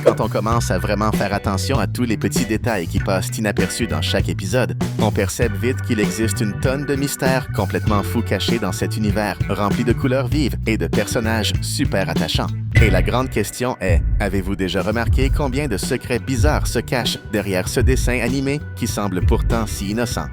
Quand on commence à vraiment faire attention à tous les petits détails qui passent inaperçus dans chaque épisode, on perçoit vite qu'il existe une tonne de mystères complètement fous cachés dans cet univers rempli de couleurs vives et de personnages super attachants. Et la grande question est, avez-vous déjà remarqué combien de secrets bizarres se cachent derrière ce dessin animé qui semble pourtant si innocent?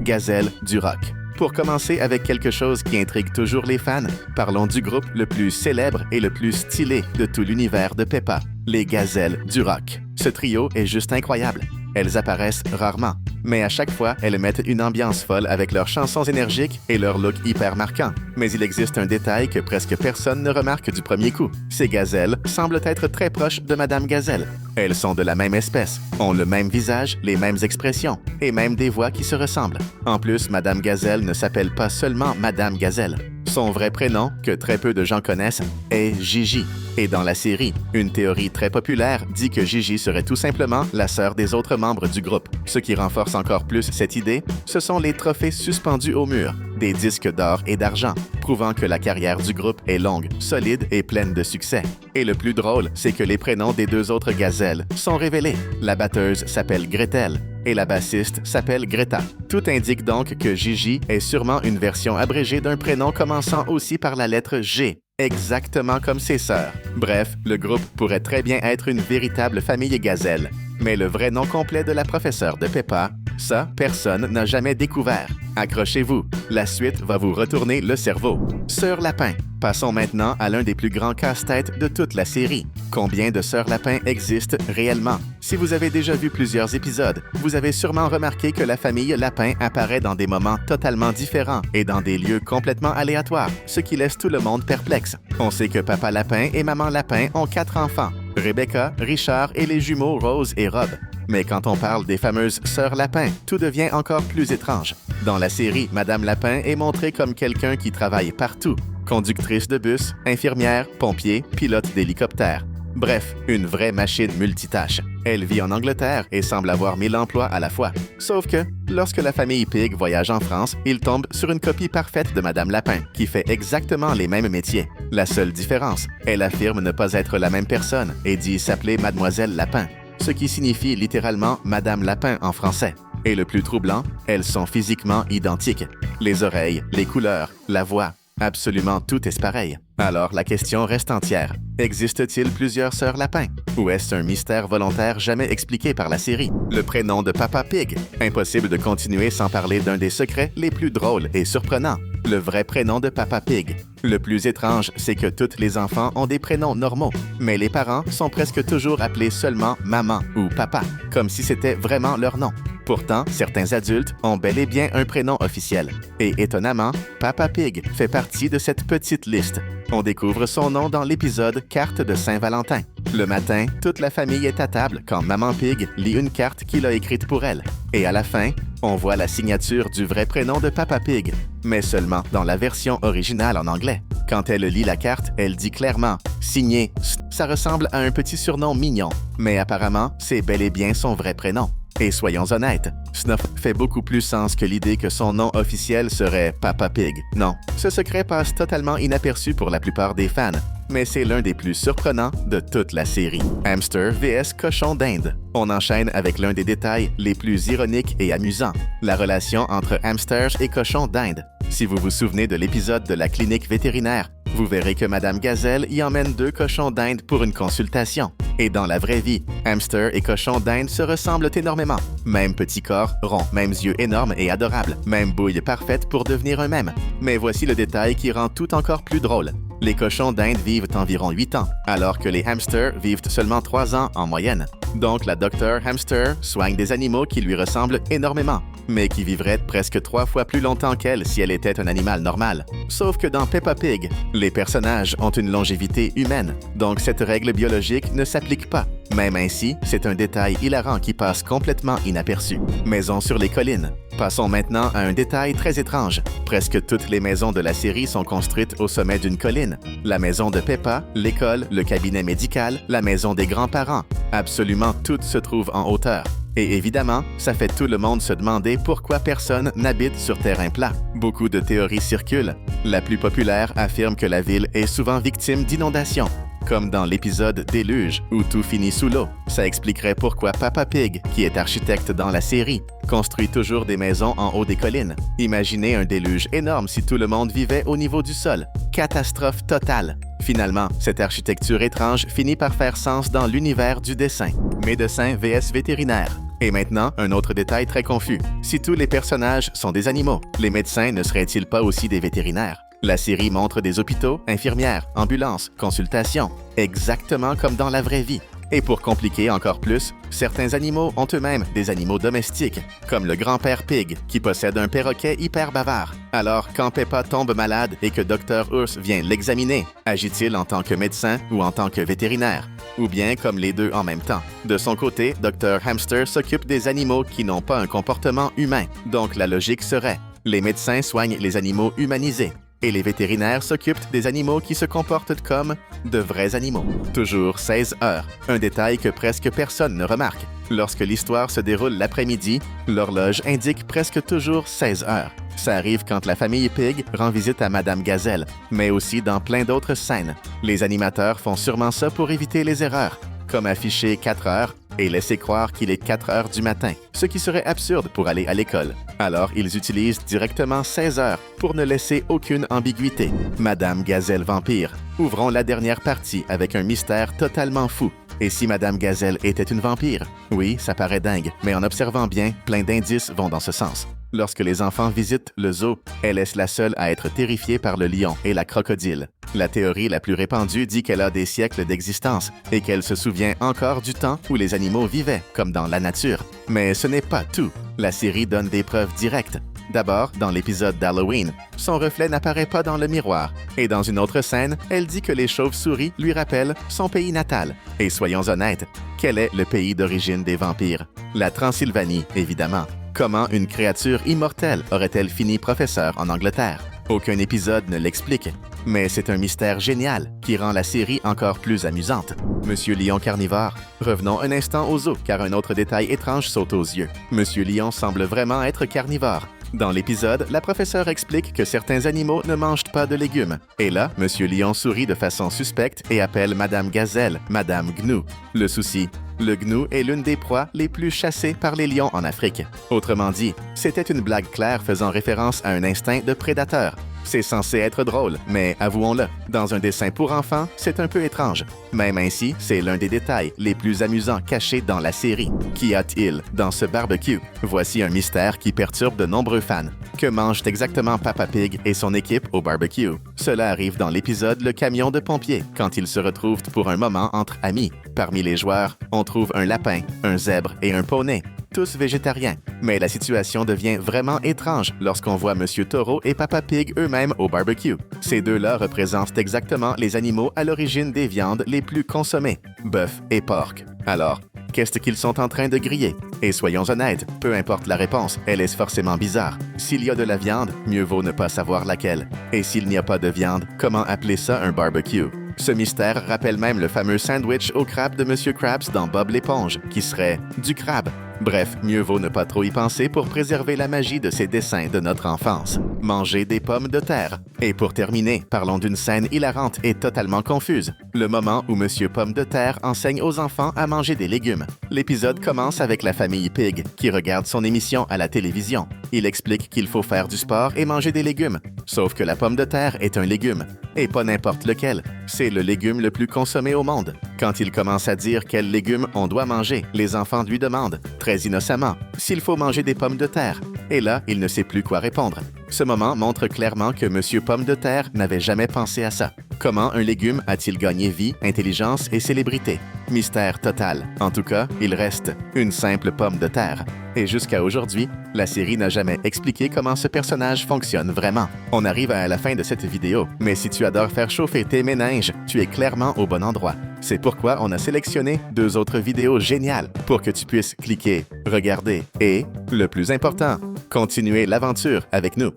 Gazelle du rock. Pour commencer avec quelque chose qui intrigue toujours les fans, parlons du groupe le plus célèbre et le plus stylé de tout l'univers de Peppa, les Gazelles du rock. Ce trio est juste incroyable. Elles apparaissent rarement, mais à chaque fois, elles mettent une ambiance folle avec leurs chansons énergiques et leur look hyper marquant. Mais il existe un détail que presque personne ne remarque du premier coup. Ces gazelles semblent être très proches de Madame Gazelle. Elles sont de la même espèce, ont le même visage, les mêmes expressions, et même des voix qui se ressemblent. En plus, Madame Gazelle ne s'appelle pas seulement Madame Gazelle. Son vrai prénom, que très peu de gens connaissent, est Gigi. Et dans la série, une théorie très populaire dit que Gigi serait tout simplement la sœur des autres membres du groupe. Ce qui renforce encore plus cette idée, ce sont les trophées suspendus au mur, des disques d'or et d'argent, prouvant que la carrière du groupe est longue, solide et pleine de succès. Et le plus drôle, c'est que les prénoms des deux autres gazelles sont révélés. La batteuse s'appelle Gretel et la bassiste s'appelle Greta. Tout indique donc que Gigi est sûrement une version abrégée d'un prénom commençant aussi par la lettre G, exactement comme ses sœurs. Bref, le groupe pourrait très bien être une véritable famille gazelle. Mais le vrai nom complet de la professeure de Peppa, ça, personne n'a jamais découvert. Accrochez-vous, la suite va vous retourner le cerveau. Sœur Lapin. Passons maintenant à l'un des plus grands casse-têtes de toute la série. Combien de Sœurs Lapin existent réellement? Si vous avez déjà vu plusieurs épisodes, vous avez sûrement remarqué que la famille Lapin apparaît dans des moments totalement différents et dans des lieux complètement aléatoires, ce qui laisse tout le monde perplexe. On sait que Papa Lapin et Maman Lapin ont 4 enfants, Rebecca, Richard et les jumeaux Rose et Rob. Mais quand on parle des fameuses Sœurs Lapin, tout devient encore plus étrange. Dans la série, Madame Lapin est montrée comme quelqu'un qui travaille partout. Conductrice de bus, infirmière, pompier, pilote d'hélicoptère. Bref, une vraie machine multitâche. Elle vit en Angleterre et semble avoir 1000 emplois à la fois. Sauf que, lorsque la famille Pig voyage en France, ils tombent sur une copie parfaite de Madame Lapin, qui fait exactement les mêmes métiers. La seule différence, elle affirme ne pas être la même personne et dit s'appeler Mademoiselle Lapin, ce qui signifie littéralement Madame Lapin en français. Et le plus troublant, elles sont physiquement identiques. Les oreilles, les couleurs, la voix, absolument tout est pareil. Alors la question reste entière. Existe-t-il plusieurs Sœurs Lapin? Ou est-ce un mystère volontaire jamais expliqué par la série? Le prénom de Papa Pig. Impossible de continuer sans parler d'un des secrets les plus drôles et surprenants. Le vrai prénom de Papa Pig. Le plus étrange, c'est que tous les enfants ont des prénoms normaux, mais les parents sont presque toujours appelés seulement maman ou papa, comme si c'était vraiment leur nom. Pourtant, certains adultes ont bel et bien un prénom officiel. Et étonnamment, Papa Pig fait partie de cette petite liste. On découvre son nom dans l'épisode Carte de Saint-Valentin. Le matin, toute la famille est à table quand Maman Pig lit une carte qu'il a écrite pour elle. Et à la fin, on voit la signature du vrai prénom de Papa Pig, mais seulement dans la version originale en anglais. Quand elle lit la carte, elle dit clairement « Signé ». Ça ressemble à un petit surnom mignon, mais apparemment, c'est bel et bien son vrai prénom. Et soyons honnêtes, Snuff fait beaucoup plus sens que l'idée que son nom officiel serait Papa Pig. Non, ce secret passe totalement inaperçu pour la plupart des fans, mais c'est l'un des plus surprenants de toute la série. Hamster vs cochon d'Inde. On enchaîne avec l'un des détails les plus ironiques et amusants, la relation entre hamsters et cochons d'Inde. Si vous vous souvenez de l'épisode de la clinique vétérinaire, vous verrez que Madame Gazelle y emmène 2 cochons d'Inde pour une consultation. Et dans la vraie vie, hamster et cochon d'Inde se ressemblent énormément. Même petit corps, rond, mêmes yeux énormes et adorables, même bouille parfaite pour devenir un mème. Mais voici le détail qui rend tout encore plus drôle. Les cochons d'Inde vivent environ 8 ans, alors que les hamsters vivent seulement 3 ans en moyenne. Donc la Dr Hamster soigne des animaux qui lui ressemblent énormément, mais qui vivraient presque 3 fois plus longtemps qu'elle si elle était un animal normal. Sauf que dans Peppa Pig, les personnages ont une longévité humaine, donc cette règle biologique ne s'applique pas. Même ainsi, c'est un détail hilarant qui passe complètement inaperçu. Maison sur les collines. Passons maintenant à un détail très étrange. Presque toutes les maisons de la série sont construites au sommet d'une colline. La maison de Peppa, l'école, le cabinet médical, la maison des grands-parents. Absolument tout se trouve en hauteur. Et évidemment, ça fait tout le monde se demander pourquoi personne n'habite sur terrain plat. Beaucoup de théories circulent. La plus populaire affirme que la ville est souvent victime d'inondations. comme dans l'épisode Déluge, où tout finit sous l'eau. Ça expliquerait pourquoi Papa Pig, qui est architecte dans la série, construit toujours des maisons en haut des collines. Imaginez un déluge énorme si tout le monde vivait au niveau du sol. Catastrophe totale. Finalement, cette architecture étrange finit par faire sens dans l'univers du dessin. Médecin vs vétérinaire. Et maintenant, un autre détail très confus. Si tous les personnages sont des animaux, les médecins ne seraient-ils pas aussi des vétérinaires? La série montre des hôpitaux, infirmières, ambulances, consultations, exactement comme dans la vraie vie. Et pour compliquer encore plus, certains animaux ont eux-mêmes des animaux domestiques, comme le grand-père Pig, qui possède un perroquet hyper bavard. Alors, quand Peppa tombe malade et que Dr. Ours vient l'examiner, agit-il en tant que médecin ou en tant que vétérinaire? Ou bien comme les deux en même temps? De son côté, Dr. Hamster s'occupe des animaux qui n'ont pas un comportement humain. Donc la logique serait, les médecins soignent les animaux humanisés. Et les vétérinaires s'occupent des animaux qui se comportent comme de vrais animaux. Toujours 16 heures, un détail que presque personne ne remarque. Lorsque l'histoire se déroule l'après-midi, l'horloge indique presque toujours 16 heures. Ça arrive quand la famille Pig rend visite à Madame Gazelle, mais aussi dans plein d'autres scènes. Les animateurs font sûrement ça pour éviter les erreurs, comme afficher 4 heures et laisser croire qu'il est 4 heures du matin, ce qui serait absurde pour aller à l'école. Alors, ils utilisent directement 16 heures pour ne laisser aucune ambiguïté. Madame Gazelle Vampire. Ouvrons la dernière partie avec un mystère totalement fou. Et si Madame Gazelle était une vampire? Oui, ça paraît dingue, mais en observant bien, plein d'indices vont dans ce sens. Lorsque les enfants visitent le zoo, elle est la seule à être terrifiée par le lion et la crocodile. La théorie la plus répandue dit qu'elle a des siècles d'existence et qu'elle se souvient encore du temps où les animaux vivaient, comme dans la nature. Mais ce n'est pas tout. La série donne des preuves directes. D'abord, dans l'épisode d'Halloween, son reflet n'apparaît pas dans le miroir. Et dans une autre scène, elle dit que les chauves-souris lui rappellent son pays natal. Et soyons honnêtes, quel est le pays d'origine des vampires? La Transylvanie, évidemment. Comment une créature immortelle aurait-elle fini professeur en Angleterre? Aucun épisode ne l'explique. Mais c'est un mystère génial qui rend la série encore plus amusante. Monsieur Lion carnivore. Revenons un instant au zoo car un autre détail étrange saute aux yeux. Monsieur Lion semble vraiment être carnivore. Dans l'épisode, la professeure explique que certains animaux ne mangent pas de légumes. Et là, Monsieur Lion sourit de façon suspecte et appelle Madame Gazelle, Madame Gnou. Le souci, le gnou est l'une des proies les plus chassées par les lions en Afrique. Autrement dit, c'était une blague claire faisant référence à un instinct de prédateur. C'est censé être drôle, mais avouons-le, dans un dessin pour enfants, c'est un peu étrange. Même ainsi, c'est l'un des détails les plus amusants cachés dans la série. Qu'y a-t-il dans ce barbecue? Voici un mystère qui perturbe de nombreux fans. Que mangent exactement Papa Pig et son équipe au barbecue? Cela arrive dans l'épisode Le camion de pompiers, quand ils se retrouvent pour un moment entre amis. Parmi les joueurs, on trouve un lapin, un zèbre et un poney. Tous végétariens. Mais la situation devient vraiment étrange lorsqu'on voit Monsieur Taureau et Papa Pig eux-mêmes au barbecue. Ces deux-là représentent exactement les animaux à l'origine des viandes les plus consommées, bœuf et porc. Alors, qu'est-ce qu'ils sont en train de griller? Et soyons honnêtes, peu importe la réponse, elle est forcément bizarre. S'il y a de la viande, mieux vaut ne pas savoir laquelle. Et s'il n'y a pas de viande, comment appeler ça un barbecue? Ce mystère rappelle même le fameux sandwich au crabe de Monsieur Krabs dans Bob l'éponge, qui serait du crabe. Bref, mieux vaut ne pas trop y penser pour préserver la magie de ces dessins de notre enfance. Manger des pommes de terre. Et pour terminer, parlons d'une scène hilarante et totalement confuse. Le moment où Monsieur Pomme de Terre enseigne aux enfants à manger des légumes. L'épisode commence avec la famille Pig, qui regarde son émission à la télévision. Il explique qu'il faut faire du sport et manger des légumes. Sauf que la pomme de terre est un légume. Et pas n'importe lequel. C'est le légume le plus consommé au monde. Quand il commence à dire quel légume on doit manger, les enfants lui demandent, très innocemment, s'il faut manger des pommes de terre. Et là, il ne sait plus quoi répondre. Ce moment montre clairement que Monsieur Pomme de Terre n'avait jamais pensé à ça. Comment un légume a-t-il gagné vie, intelligence et célébrité? Mystère total. En tout cas, il reste une simple pomme de terre. Et jusqu'à aujourd'hui, la série n'a jamais expliqué comment ce personnage fonctionne vraiment. On arrive à la fin de cette vidéo, mais si tu adores faire chauffer tes méninges, tu es clairement au bon endroit. C'est pourquoi on a sélectionné 2 autres vidéos géniales pour que tu puisses cliquer, regarder et, le plus important, continuer l'aventure avec nous.